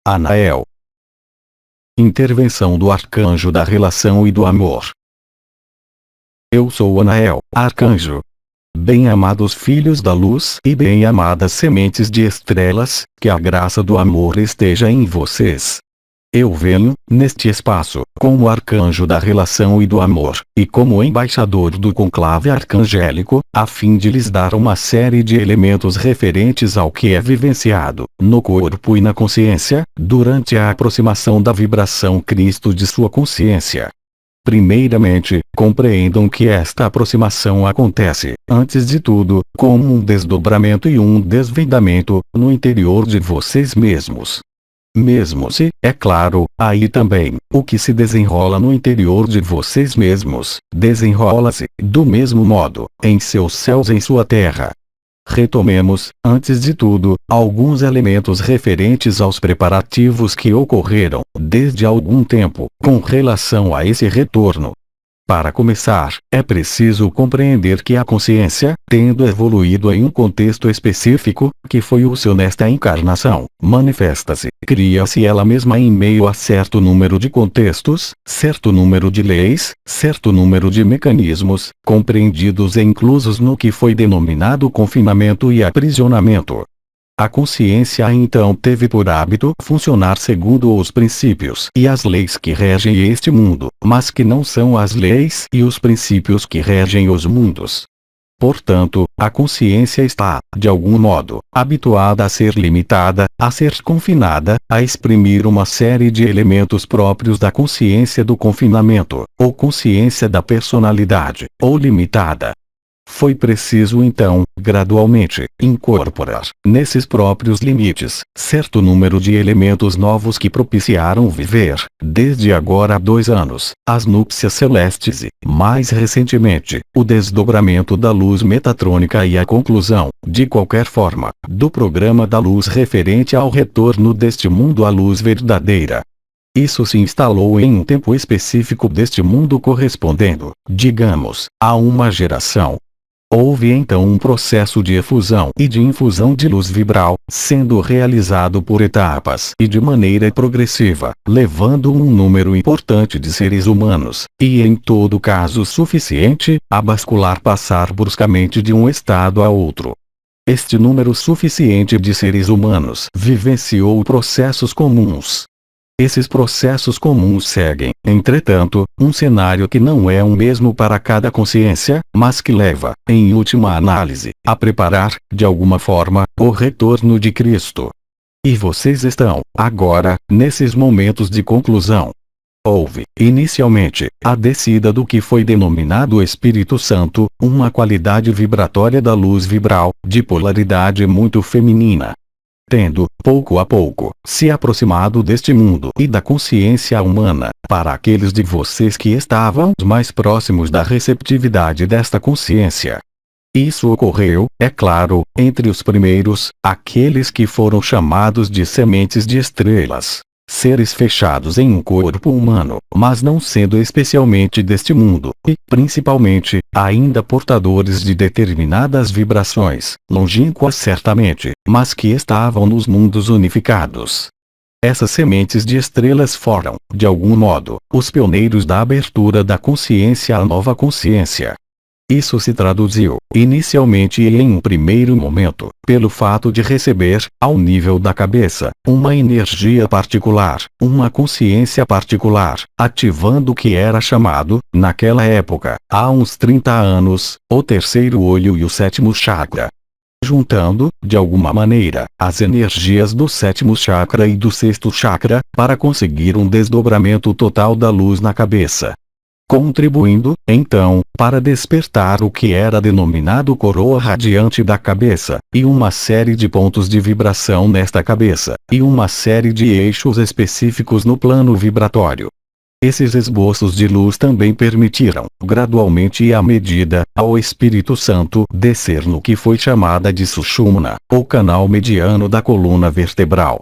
Anael. Intervenção do arcanjo da relação e do amor. Eu sou Anael, arcanjo. Bem-amados filhos da luz e bem-amadas sementes de estrelas, que a graça do amor esteja em vocês. Eu venho, neste espaço, como arcanjo da relação e do amor, e como embaixador do conclave arcangélico, a fim de lhes dar uma série de elementos referentes ao que é vivenciado, no corpo e na consciência, durante a aproximação da vibração Cristo de sua consciência. Primeiramente, compreendam que esta aproximação acontece, antes de tudo, como um desdobramento e um desvendamento, no interior de vocês mesmos. Mesmo se, é claro, aí também, o que se desenrola no interior de vocês mesmos, desenrola-se, do mesmo modo, em seus céus e em sua terra. Retomemos, antes de tudo, alguns elementos referentes aos preparativos que ocorreram, desde algum tempo, com relação a esse retorno. Para começar, é preciso compreender que a consciência, tendo evoluído em um contexto específico, que foi o seu nesta encarnação, manifesta-se, cria-se ela mesma em meio a certo número de contextos, certo número de leis, certo número de mecanismos, compreendidos e inclusos no que foi denominado confinamento e aprisionamento. A consciência então teve por hábito funcionar segundo os princípios e as leis que regem este mundo, mas que não são as leis e os princípios que regem os mundos. Portanto, a consciência está, de algum modo, habituada a ser limitada, a ser confinada, a exprimir uma série de elementos próprios da consciência do confinamento, ou consciência da personalidade, ou limitada. Foi preciso então, gradualmente, incorporar, nesses próprios limites, certo número de elementos novos que propiciaram viver, desde agora há 2 anos, as núpcias celestes e, mais recentemente, o desdobramento da luz metatrônica e a conclusão, de qualquer forma, do programa da luz referente ao retorno deste mundo à luz verdadeira. Isso se instalou em um tempo específico deste mundo correspondendo, digamos, a uma geração. Houve então um processo de efusão e de infusão de luz vibral, sendo realizado por etapas e de maneira progressiva, levando um número importante de seres humanos, e em todo caso suficiente, a passar bruscamente de um estado a outro. Este número suficiente de seres humanos vivenciou processos comuns. Esses processos comuns seguem, entretanto, um cenário que não é o mesmo para cada consciência, mas que leva, em última análise, a preparar, de alguma forma, o retorno de Cristo. E vocês estão, agora, nesses momentos de conclusão. Houve, inicialmente, a descida do que foi denominado Espírito Santo, uma qualidade vibratória da luz vibral, de polaridade muito feminina. Tendo, pouco a pouco, se aproximado deste mundo e da consciência humana, para aqueles de vocês que estavam mais próximos da receptividade desta consciência. Isso ocorreu, é claro, entre os primeiros, aqueles que foram chamados de sementes de estrelas. Seres fechados em um corpo humano, mas não sendo especialmente deste mundo, e, principalmente, ainda portadores de determinadas vibrações, longínquas certamente, mas que estavam nos mundos unificados. Essas sementes de estrelas foram, de algum modo, os pioneiros da abertura da consciência à nova consciência. Isso se traduziu, inicialmente e em um primeiro momento, pelo fato de receber, ao nível da cabeça, uma energia particular, uma consciência particular, ativando o que era chamado, naquela época, há uns 30 anos, o terceiro olho e o 7º chakra. Juntando, de alguma maneira, as energias do 7º chakra e do 6º chakra, para conseguir um desdobramento total da luz na cabeça. Contribuindo, então, para despertar o que era denominado coroa radiante da cabeça, e uma série de pontos de vibração nesta cabeça, e uma série de eixos específicos no plano vibratório. Esses esboços de luz também permitiram, gradualmente e à medida, ao Espírito Santo descer no que foi chamada de Sushumna, ou canal mediano da coluna vertebral.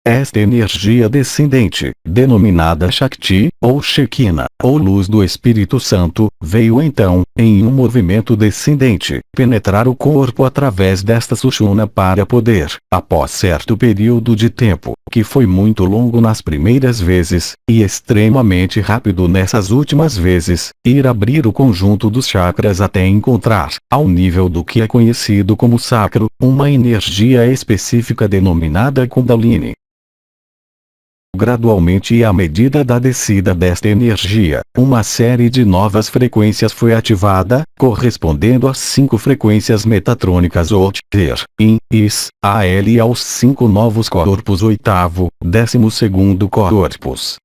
Esta energia descendente, denominada Shakti, ou Shekinah, ou luz do Espírito Santo, veio então, em um movimento descendente, penetrar o corpo através desta Sushumna para poder, após certo período de tempo, que foi muito longo nas primeiras vezes, e extremamente rápido nessas últimas vezes, ir abrir o conjunto dos chakras até encontrar, ao nível do que é conhecido como sacro, uma energia específica denominada Kundalini. Gradualmente e à medida da descida desta energia, uma série de novas frequências foi ativada, correspondendo às 5 frequências metatrônicas ou Ter, In, Is, Al e aos 5 novos corpos 8º, 12º corpos.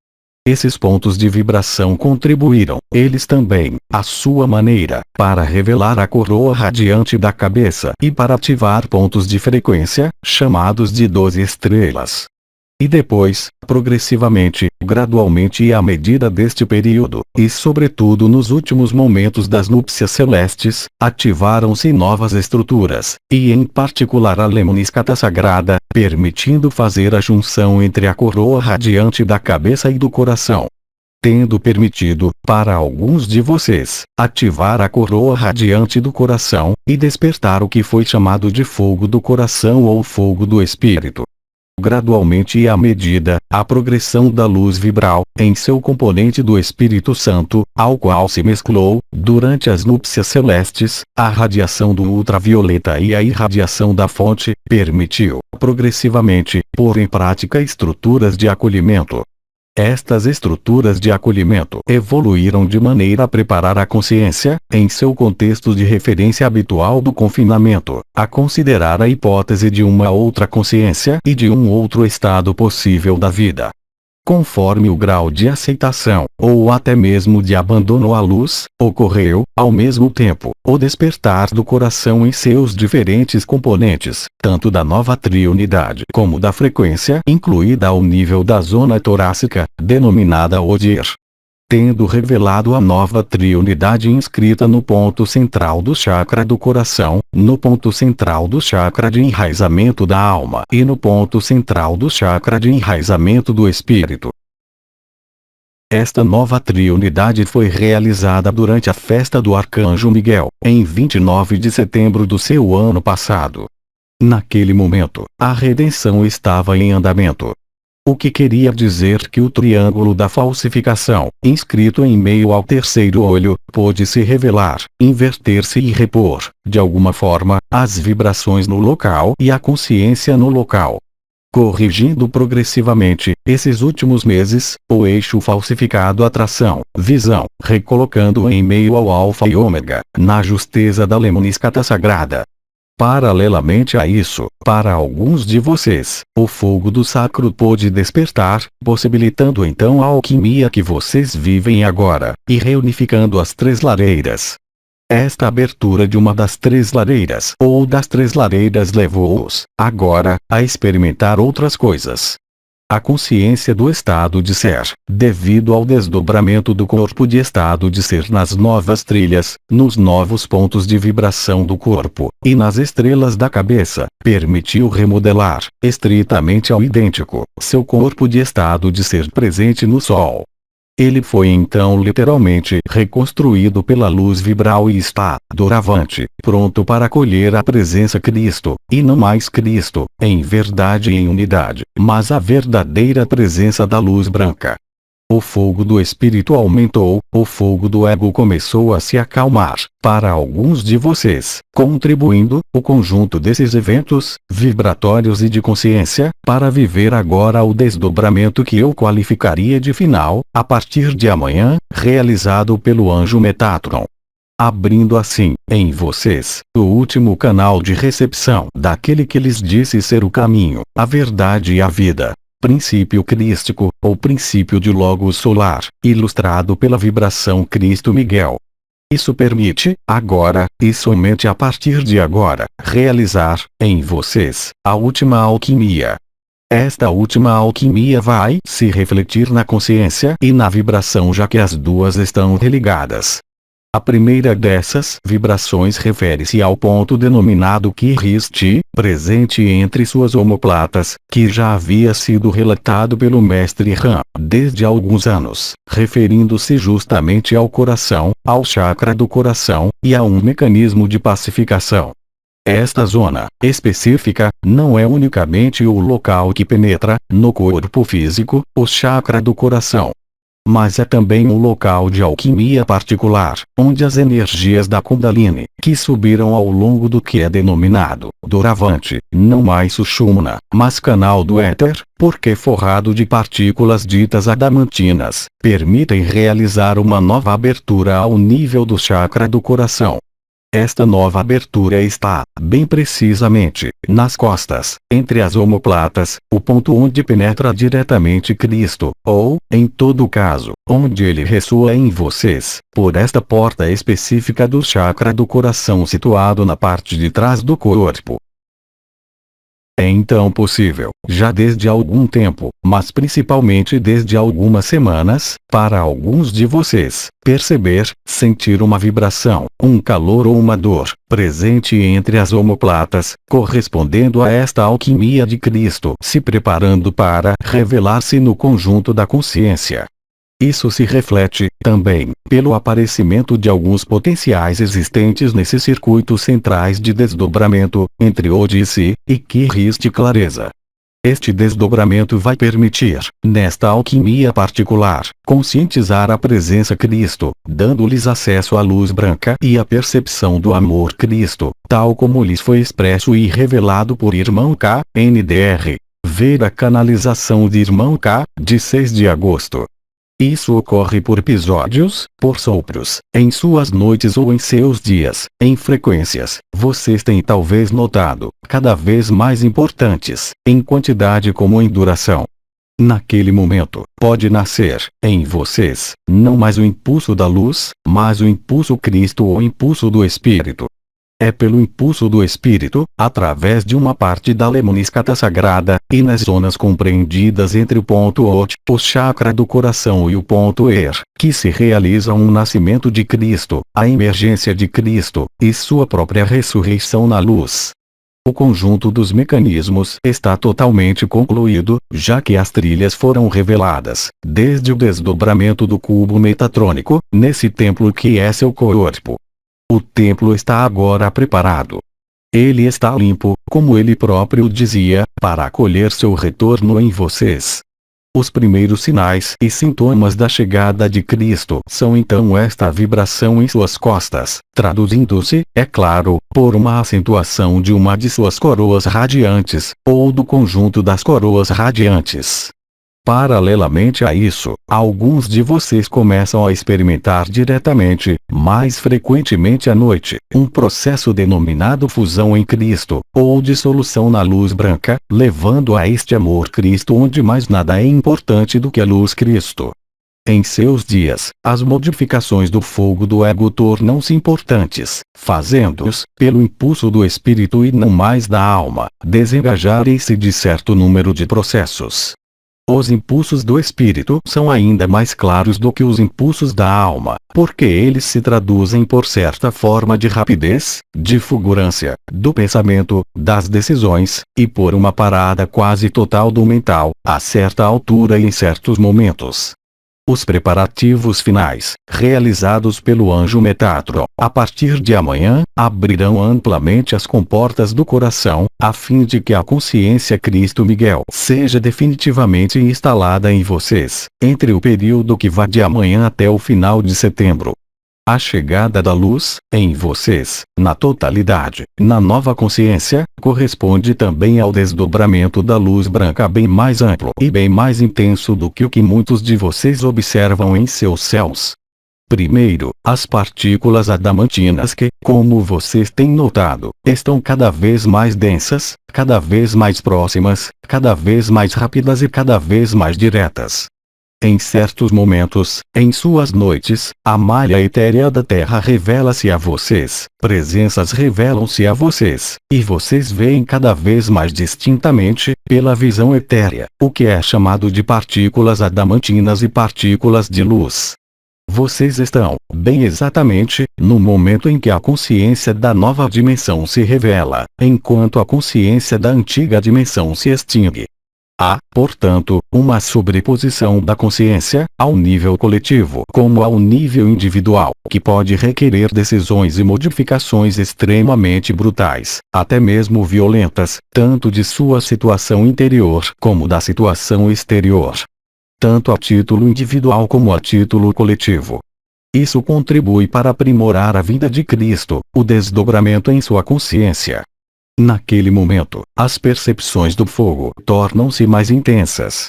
Esses pontos de vibração contribuíram, eles também, à sua maneira, para revelar a coroa radiante da cabeça e para ativar pontos de frequência, chamados de 12 estrelas. E depois, progressivamente, gradualmente e à medida deste período, e sobretudo nos últimos momentos das núpcias celestes, ativaram-se novas estruturas, e em particular a Lemniscata Sagrada, permitindo fazer a junção entre a coroa radiante da cabeça e do coração. Tendo permitido, para alguns de vocês, ativar a coroa radiante do coração, e despertar o que foi chamado de fogo do coração ou fogo do espírito. Gradualmente e à medida, a progressão da luz vibral, em seu componente do Espírito Santo, ao qual se mesclou, durante as núpcias celestes, a radiação do ultravioleta e a irradiação da fonte, permitiu, progressivamente, pôr em prática estruturas de acolhimento. Estas estruturas de acolhimento evoluíram de maneira a preparar a consciência, em seu contexto de referência habitual do confinamento, a considerar a hipótese de uma outra consciência e de um outro estado possível da vida. Conforme o grau de aceitação, ou até mesmo de abandono à luz, ocorreu, ao mesmo tempo, o despertar do coração em seus diferentes componentes, tanto da nova triunidade como da frequência incluída ao nível da zona torácica, denominada Odir. Tendo revelado a nova triunidade inscrita no ponto central do chakra do coração, no ponto central do chakra de enraizamento da alma e no ponto central do chakra de enraizamento do espírito. Esta nova triunidade foi realizada durante a festa do Arcanjo Miguel, em 29 de setembro do seu ano passado. Naquele momento, a redenção estava em andamento. O que queria dizer que o triângulo da falsificação, inscrito em meio ao terceiro olho, pôde se revelar, inverter-se e repor, de alguma forma, as vibrações no local e a consciência no local. Corrigindo progressivamente, esses últimos meses, o eixo falsificado atração, visão, recolocando em meio ao alfa e ômega, na justeza da Lemniscata Sagrada. Paralelamente a isso, para alguns de vocês, o fogo do sacro pôde despertar, possibilitando então a alquimia que vocês vivem agora, e reunificando as 3 lareiras. Esta abertura de uma das 3 lareiras ou das 3 lareiras levou-os, agora, a experimentar outras coisas. A consciência do estado de ser, devido ao desdobramento do corpo de estado de ser nas novas trilhas, nos novos pontos de vibração do corpo, e nas estrelas da cabeça, permitiu remodelar, estritamente ao idêntico, seu corpo de estado de ser presente no Sol. Ele foi então literalmente reconstruído pela luz vibral e está, doravante, pronto para acolher a presença Cristo, e não mais Cristo, em verdade e em unidade, mas a verdadeira presença da luz branca. O fogo do espírito aumentou, o fogo do ego começou a se acalmar, para alguns de vocês, contribuindo, o conjunto desses eventos, vibratórios e de consciência, para viver agora o desdobramento que eu qualificaria de final, a partir de amanhã, realizado pelo anjo Metatron. Abrindo assim, em vocês, o último canal de recepção daquele que lhes disse ser o caminho, a verdade e a vida. Princípio crístico, ou princípio de Logos solar, ilustrado pela vibração Cristo Miguel. Isso permite, agora, e somente a partir de agora, realizar, em vocês, a última alquimia. Esta última alquimia vai se refletir na consciência e na vibração já que as duas estão religadas. A primeira dessas vibrações refere-se ao ponto denominado Kiriste, presente entre suas omoplatas, que já havia sido relatado pelo mestre Ram, desde alguns anos, referindo-se justamente ao coração, ao chakra do coração, e a um mecanismo de pacificação. Esta zona específica não é unicamente o local que penetra, no corpo físico, o chakra do coração, mas é também um local de alquimia particular, onde as energias da Kundalini, que subiram ao longo do que é denominado Doravante, não mais Sushumna, mas canal do éter, porque forrado de partículas ditas adamantinas, permitem realizar uma nova abertura ao nível do chakra do coração. Esta nova abertura está, bem precisamente, nas costas, entre as omoplatas, o ponto onde penetra diretamente Cristo, ou, em todo caso, onde ele ressoa em vocês, por esta porta específica do chakra do coração situado na parte de trás do corpo. É então possível, já desde algum tempo, mas principalmente desde algumas semanas, para alguns de vocês, perceber, sentir uma vibração, um calor ou uma dor, presente entre as omoplatas, correspondendo a esta alquimia de Cristo se preparando para revelar-se no conjunto da consciência. Isso se reflete, também, pelo aparecimento de alguns potenciais existentes nesses circuitos centrais de desdobramento, entre Odissi e Kiriste clareza. Este desdobramento vai permitir, nesta alquimia particular, conscientizar a presença Cristo, dando-lhes acesso à luz branca e à percepção do amor Cristo, tal como lhes foi expresso e revelado por Irmão K. NDR. Ver a canalização de Irmão K, de 6 de agosto. Isso ocorre por episódios, por sopros, em suas noites ou em seus dias, em frequências, vocês têm talvez notado, cada vez mais importantes, em quantidade como em duração. Naquele momento, pode nascer, em vocês, não mais o impulso da luz, mas o impulso Cristo ou impulso do Espírito. É pelo impulso do Espírito, através de uma parte da Lemniscata sagrada, e nas zonas compreendidas entre o ponto Ot, o chakra do coração e o ponto Er, que se realiza um nascimento de Cristo, a emergência de Cristo, e sua própria ressurreição na luz. O conjunto dos mecanismos está totalmente concluído, já que as trilhas foram reveladas, desde o desdobramento do cubo metatrônico, nesse templo que é seu corpo. O templo está agora preparado. Ele está limpo, como ele próprio dizia, para acolher seu retorno em vocês. Os primeiros sinais e sintomas da chegada de Cristo são então esta vibração em suas costas, traduzindo-se, é claro, por uma acentuação de uma de suas coroas radiantes, ou do conjunto das coroas radiantes. Paralelamente a isso, alguns de vocês começam a experimentar diretamente, mais frequentemente à noite, um processo denominado fusão em Cristo, ou dissolução na luz branca, levando a este amor Cristo onde mais nada é importante do que a luz Cristo. Em seus dias, as modificações do fogo do ego tornam-se importantes, fazendo-os, pelo impulso do espírito e não mais da alma, desengajarem-se de certo número de processos. Os impulsos do espírito são ainda mais claros do que os impulsos da alma, porque eles se traduzem por certa forma de rapidez, de fulgurância, do pensamento, das decisões, e por uma parada quase total do mental, a certa altura e em certos momentos. Os preparativos finais, realizados pelo anjo Metatron, a partir de amanhã, abrirão amplamente as comportas do coração, a fim de que a consciência Cristo Miguel seja definitivamente instalada em vocês, entre o período que vai de amanhã até o final de setembro. A chegada da luz, em vocês, na totalidade, na nova consciência, corresponde também ao desdobramento da luz branca bem mais amplo e bem mais intenso do que o que muitos de vocês observam em seus céus. Primeiro, as partículas adamantinas que, como vocês têm notado, estão cada vez mais densas, cada vez mais próximas, cada vez mais rápidas e cada vez mais diretas. Em certos momentos, em suas noites, a malha etérea da Terra revela-se a vocês, presenças revelam-se a vocês, e vocês veem cada vez mais distintamente, pela visão etérea, o que é chamado de partículas adamantinas e partículas de luz. vocês estão, bem exatamente, no momento em que a consciência da nova dimensão se revela, enquanto a consciência da antiga dimensão se extingue. Há, portanto, uma sobreposição da consciência, ao nível coletivo como ao nível individual, que pode requerer decisões e modificações extremamente brutais, até mesmo violentas, tanto de sua situação interior como da situação exterior. Tanto a título individual como a título coletivo. Isso contribui para aprimorar a vida de Cristo, o desdobramento em sua consciência. Naquele momento, as percepções do fogo tornam-se mais intensas.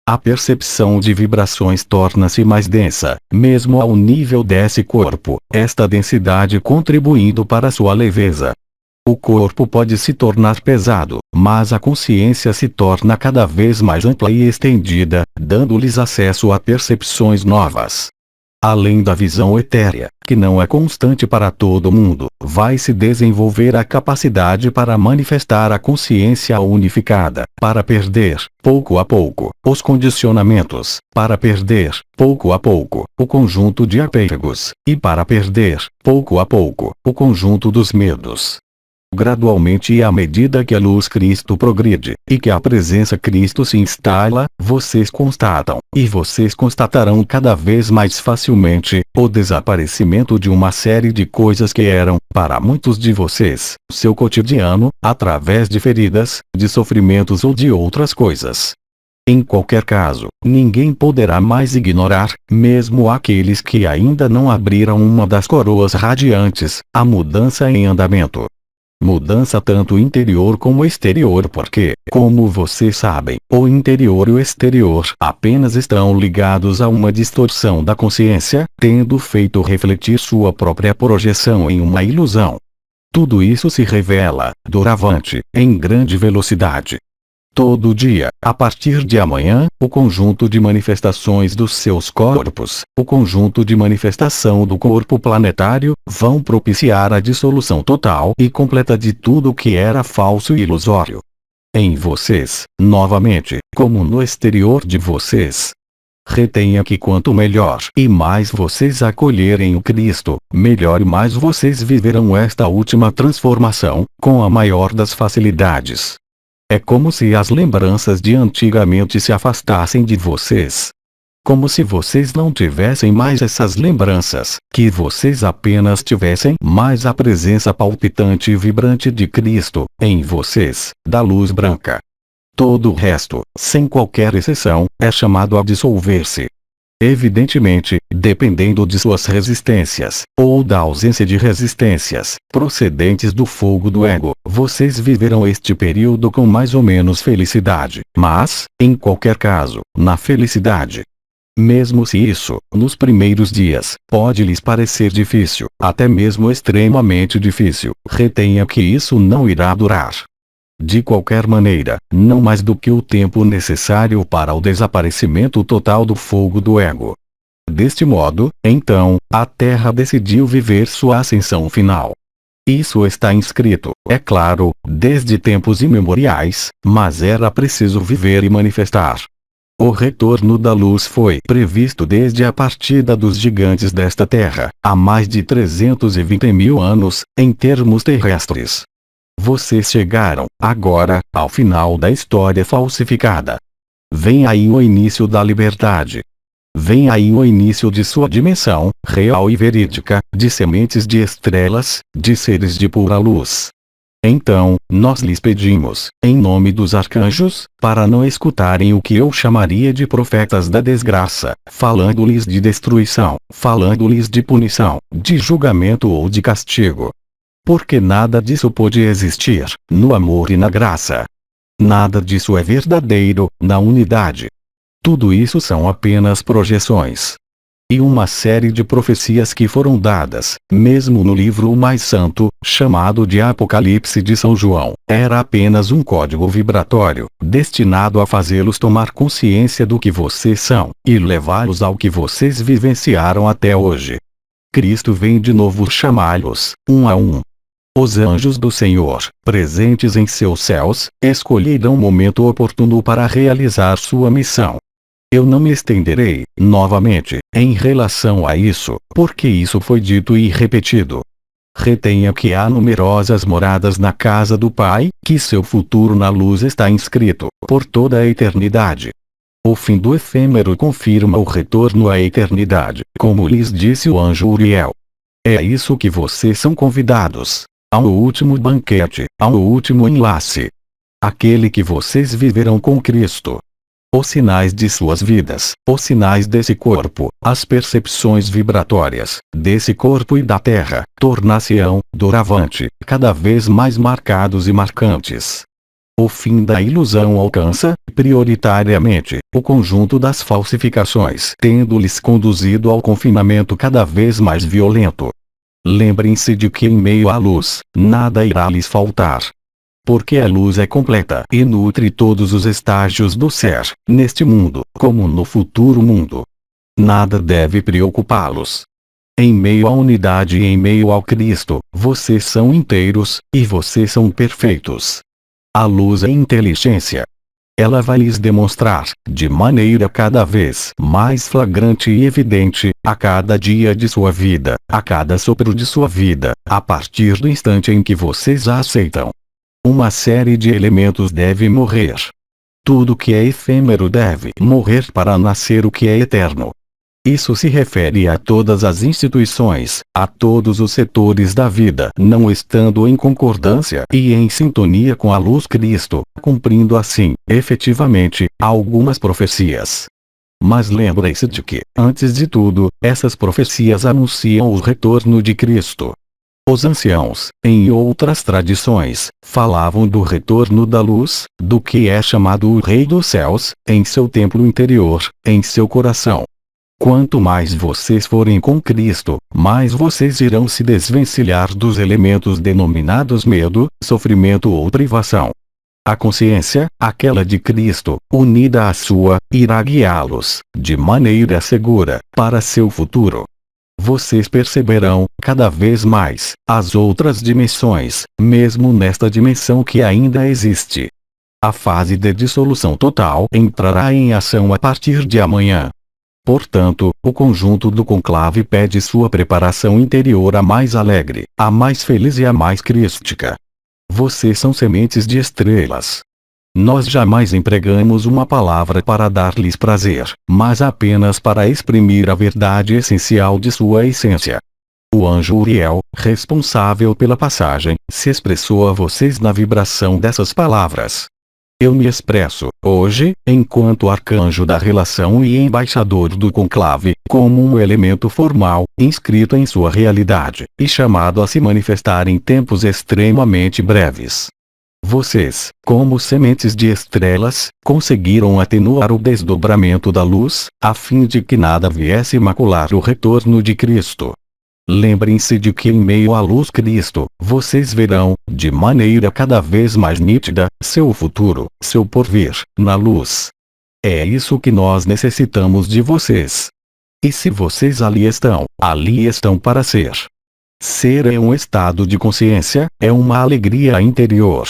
A percepção de vibrações torna-se mais densa, mesmo ao nível desse corpo, esta densidade contribuindo para sua leveza. O corpo pode se tornar pesado, mas a consciência se torna cada vez mais ampla e estendida, dando-lhes acesso a percepções novas. Além da visão etérea, que não é constante para todo mundo, vai se desenvolver a capacidade para manifestar a consciência unificada, para perder, pouco a pouco, os condicionamentos, para perder, pouco a pouco, o conjunto de apegos, e para perder, pouco a pouco, o conjunto dos medos. Gradualmente e à medida que a luz Cristo progride, e que a presença Cristo se instala, vocês constatam, e vocês constatarão cada vez mais facilmente, o desaparecimento de uma série de coisas que eram, para muitos de vocês, seu cotidiano, através de feridas, de sofrimentos ou de outras coisas. Em qualquer caso, ninguém poderá mais ignorar, mesmo aqueles que ainda não abriram uma das coroas radiantes, a mudança em andamento. Mudança tanto interior como exterior porque, como vocês sabem, o interior e o exterior apenas estão ligados a uma distorção da consciência, tendo feito refletir sua própria projeção em uma ilusão. Tudo isso se revela, doravante, em grande velocidade. Todo dia, a partir de amanhã, o conjunto de manifestações dos seus corpos, o conjunto de manifestação do corpo planetário, vão propiciar a dissolução total e completa de tudo que era falso e ilusório. Em vocês, novamente, como no exterior de vocês. Retenha que quanto melhor e mais vocês acolherem o Cristo, melhor e mais vocês viverão esta última transformação, com a maior das facilidades. É como se as lembranças de antigamente se afastassem de vocês. Como se vocês não tivessem mais essas lembranças, que vocês apenas tivessem mais a presença palpitante e vibrante de Cristo, em vocês, da luz branca. Todo o resto, sem qualquer exceção, é chamado a dissolver-se. Evidentemente, dependendo de suas resistências, ou da ausência de resistências, procedentes do fogo do ego, vocês viverão este período com mais ou menos felicidade, mas, em qualquer caso, na felicidade. Mesmo se isso, nos primeiros dias, pode lhes parecer difícil, até mesmo extremamente difícil, retenha que isso não irá durar. De qualquer maneira, não mais do que o tempo necessário para o desaparecimento total do fogo do ego. Deste modo, então, a Terra decidiu viver sua ascensão final. Isso está inscrito, é claro, desde tempos imemoriais, mas era preciso viver e manifestar. O retorno da luz foi previsto desde a partida dos gigantes desta Terra, há mais de 320.000 anos, em termos terrestres. Vocês chegaram, agora, ao final da história falsificada. Vem aí o início da liberdade. Vem aí o início de sua dimensão, real e verídica, de sementes de estrelas, de seres de pura luz. Então, nós lhes pedimos, em nome dos arcanjos, para não escutarem o que eu chamaria de profetas da desgraça, falando-lhes de destruição, falando-lhes de punição, de julgamento ou de castigo. Porque nada disso pode existir, no amor e na graça. Nada disso é verdadeiro, na unidade. Tudo isso são apenas projeções. E uma série de profecias que foram dadas, mesmo no livro o mais santo, chamado de Apocalipse de São João, era apenas um código vibratório, destinado a fazê-los tomar consciência do que vocês são, e levá-los ao que vocês vivenciaram até hoje. Cristo vem de novo chamá-los, um a um. Os anjos do Senhor, presentes em seus céus, escolherão o momento oportuno para realizar sua missão. Eu não me estenderei, novamente, em relação a isso, porque isso foi dito e repetido. Retenha que há numerosas moradas na casa do Pai, que seu futuro na luz está inscrito, por toda a eternidade. O fim do efêmero confirma o retorno à eternidade, como lhes disse o anjo Uriel. É isso que vocês são convidados. Ao último banquete, ao último enlace. Aquele que vocês viverão com Cristo. Os sinais de suas vidas, os sinais desse corpo, as percepções vibratórias, desse corpo e da terra, tornar-se-ão, doravante, cada vez mais marcados e marcantes. O fim da ilusão alcança, prioritariamente, o conjunto das falsificações, tendo-lhes conduzido ao confinamento cada vez mais violento. Lembrem-se de que em meio à luz, nada irá lhes faltar. Porque a luz é completa e nutre todos os estágios do ser, neste mundo, como no futuro mundo. Nada deve preocupá-los. Em meio à unidade e em meio ao Cristo, vocês são inteiros, e vocês são perfeitos. A luz é inteligência. Ela vai lhes demonstrar, de maneira cada vez mais flagrante e evidente, a cada dia de sua vida, a cada sopro de sua vida, a partir do instante em que vocês a aceitam. Uma série de elementos deve morrer. Tudo que é efêmero deve morrer para nascer o que é eterno. Isso se refere a todas as instituições, a todos os setores da vida, não estando em concordância e em sintonia com a luz Cristo, cumprindo assim, efetivamente, algumas profecias. Mas lembrem-se de que, antes de tudo, essas profecias anunciam o retorno de Cristo. Os anciãos, em outras tradições, falavam do retorno da luz, do que é chamado o Rei dos Céus, em seu templo interior, em seu coração. Quanto mais vocês forem com Cristo, mais vocês irão se desvencilhar dos elementos denominados medo, sofrimento ou privação. A consciência, aquela de Cristo, unida à sua, irá guiá-los, de maneira segura, para seu futuro. Vocês perceberão, cada vez mais, as outras dimensões, mesmo nesta dimensão que ainda existe. A fase de dissolução total entrará em ação a partir de amanhã. Portanto, o conjunto do conclave pede sua preparação interior a mais alegre, a mais feliz e a mais crística. Vocês são sementes de estrelas. Nós jamais empregamos uma palavra para dar-lhes prazer, mas apenas para exprimir a verdade essencial de sua essência. O anjo Uriel, responsável pela passagem, se expressou a vocês na vibração dessas palavras. Eu me expresso, hoje, enquanto arcanjo da relação e embaixador do conclave, como um elemento formal, inscrito em sua realidade, e chamado a se manifestar em tempos extremamente breves. Vocês, como sementes de estrelas, conseguiram atenuar o desdobramento da luz, a fim de que nada viesse macular o retorno de Cristo. Lembrem-se de que em meio à luz Cristo, vocês verão, de maneira cada vez mais nítida, seu futuro, seu porvir, na luz. É isso que nós necessitamos de vocês. E se vocês ali estão para ser. Ser é um estado de consciência, é uma alegria interior.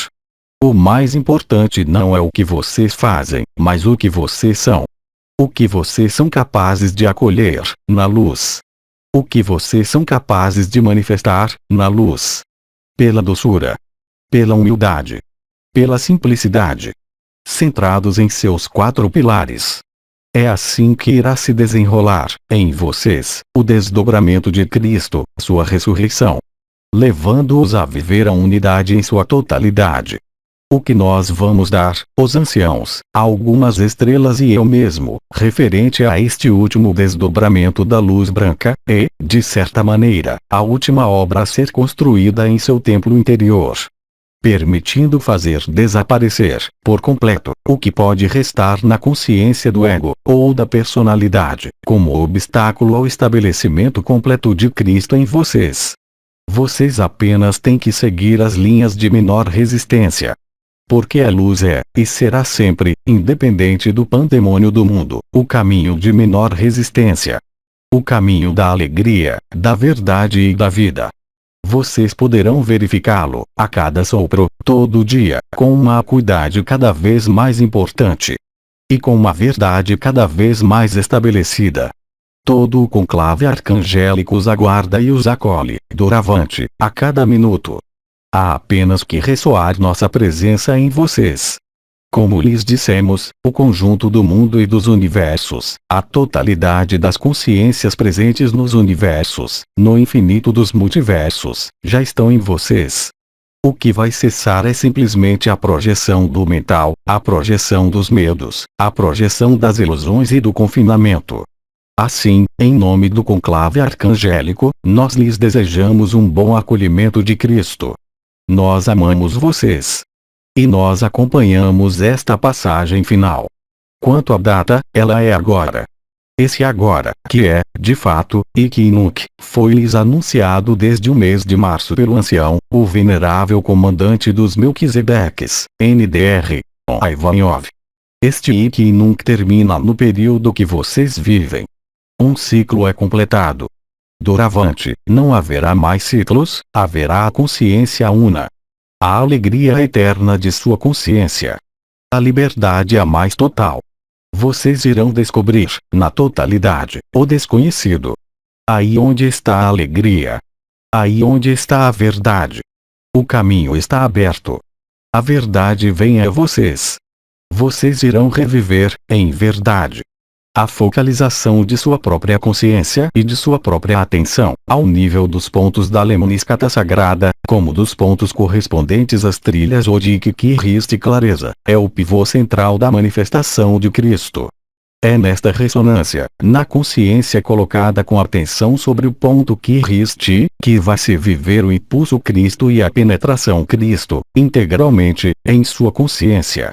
O mais importante não é o que vocês fazem, mas o que vocês são. O que vocês são capazes de acolher, na luz. O que vocês são capazes de manifestar, na luz. Pela doçura. Pela humildade. Pela simplicidade. Centrados em seus 4 pilares. É assim que irá se desenrolar, em vocês, o desdobramento de Cristo, sua ressurreição. Levando-os a viver a unidade em sua totalidade. O que nós vamos dar, os anciãos, algumas estrelas e eu mesmo, referente a este último desdobramento da luz branca, é, de certa maneira, a última obra a ser construída em seu templo interior. Permitindo fazer desaparecer, por completo, o que pode restar na consciência do ego, ou da personalidade, como obstáculo ao estabelecimento completo de Cristo em vocês. Vocês apenas têm que seguir as linhas de menor resistência. Porque a luz é, e será sempre, independente do pandemônio do mundo, o caminho de menor resistência. O caminho da alegria, da verdade e da vida. Vocês poderão verificá-lo, a cada sopro, todo dia, com uma acuidade cada vez mais importante. e com uma verdade cada vez mais estabelecida. Todo o conclave arcangélico os aguarda e os acolhe, doravante, a cada minuto. Há apenas que ressoar nossa presença em vocês. Como lhes dissemos, o conjunto do mundo e dos universos, a totalidade das consciências presentes nos universos, no infinito dos multiversos, já estão em vocês. O que vai cessar é simplesmente a projeção do mental, a projeção dos medos, a projeção das ilusões e do confinamento. Assim, em nome do conclave arcangélico, nós lhes desejamos um bom acolhimento de Cristo. Nós amamos vocês. E nós acompanhamos esta passagem final. Quanto à data, ela é agora. Esse agora, que é, de fato, Iquinuk, foi-lhes anunciado desde o mês de março pelo ancião, o venerável comandante dos Melquisedeques, NDR, Ivanov. Este Iquinuk termina no período que vocês vivem. Um ciclo é completado. Doravante, não haverá mais ciclos, haverá a consciência una. A alegria eterna de sua consciência. A liberdade a mais total. Vocês irão descobrir, na totalidade, o desconhecido. Aí onde está a alegria. Aí onde está a verdade. O caminho está aberto. A verdade vem a vocês. Vocês irão reviver, em verdade, a focalização de sua própria consciência e de sua própria atenção, ao nível dos pontos da lemniscata sagrada, como dos pontos correspondentes às trilhas Odik Kirist clareza, é o pivô central da manifestação de Cristo. É nesta ressonância, na consciência colocada com atenção sobre o ponto Kirist, que vai se viver o impulso Cristo e a penetração Cristo, integralmente, em sua consciência.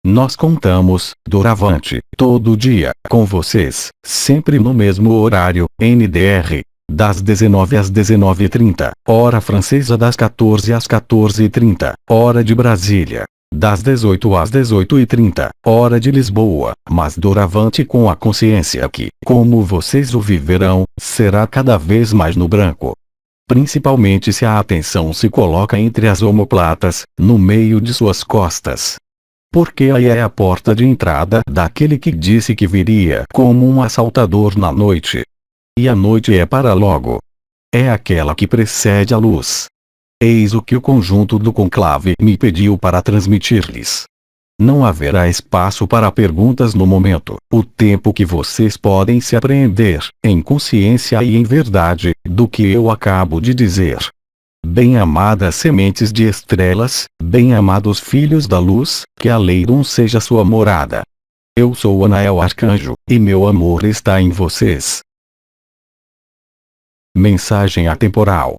Nós contamos, doravante, todo dia, com vocês, sempre no mesmo horário, NDR, das 19 às 19h30, hora francesa das 14 às 14h30, hora de Brasília, das 18 às 18h30, hora de Lisboa, mas doravante com a consciência que, como vocês o viverão, será cada vez mais no branco. Principalmente se a atenção se coloca entre as omoplatas, no meio de suas costas. Porque aí é a porta de entrada daquele que disse que viria como um assaltador na noite. E a noite é para logo. É aquela que precede a luz. Eis o que o conjunto do conclave me pediu para transmitir-lhes. Não haverá espaço para perguntas no momento, o tempo que vocês podem se apreender, em consciência e em verdade, do que eu acabo de dizer. Bem-amadas sementes de estrelas, bem-amados filhos da luz, que a Leiron seja sua morada. Eu sou Anael Arcanjo, e meu amor está em vocês. Mensagem atemporal.